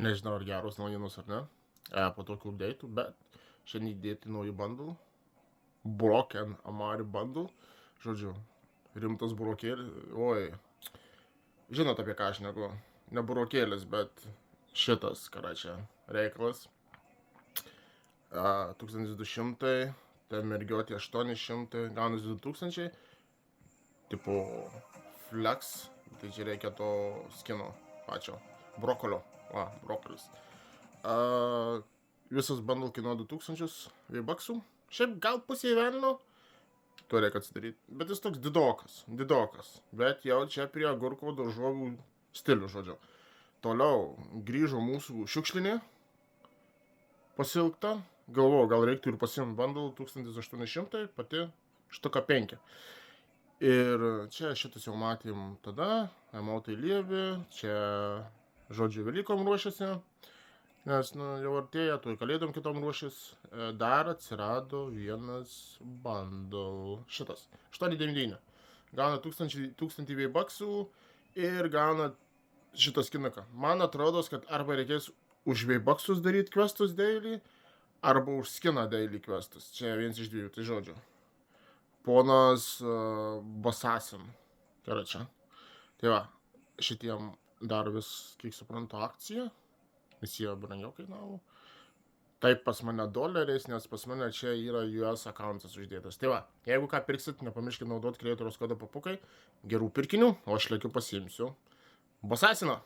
Nežinau, ar geros naujienos ar ne, po tokių updeitų, bet šiandien įdėti nauji bundle, Brock and Amari bundle, žodžiu, rimtas burokėlis, oi, žinot apie ką aš šneku, ne burokėlis, bet šitas, ką čia, reikalas, 1200, ten mergiotė 800, gaunasi 2000, tipo flex, tai čia reikia to skino pačio, brokolio, brokolis. Visas bundle kainuoja 2000 V-bucksų, šiaip gal pusė velnio, to reikia atsidaryti, bet jis toks didokas, bet jau čia prie agurko daržovių stilių, žodžiu. Toliau grįžo mūsų šiukšlinė, pasilgta, galvoju, gal reiktų ir pasiimti bundle 1800, pati štuka 5. Ir čia šitas jau matėm tada, emotai lievi, čia, žodžiu, Velykom ruošiasi, nes, jau artėja, tuoj kalėdom kitom ruošis, dar atsirado vienas bundle, šitas, 899, gauna 1000 V-bucksų ir gauna šitą skinuką. Man atrodo, kad arba reikės už V-bucksus daryti questus daily, arba už skiną daily questus, čia vienas iš dviejų, tai žodžiu. Ponas Basasin, gerai čia. Tai va, šitiem dar vis, kiek suprantu, akcija, nes jie brangiau kainavo. Taip pas mane doleriais, nes pas mane čia yra US accountas uždėtas. Tai va, jeigu ką pirksit, nepamirškit naudoti kreatoros kodą papukai, gerų pirkinių, o aš lėkiu pasiimsiu Basasino.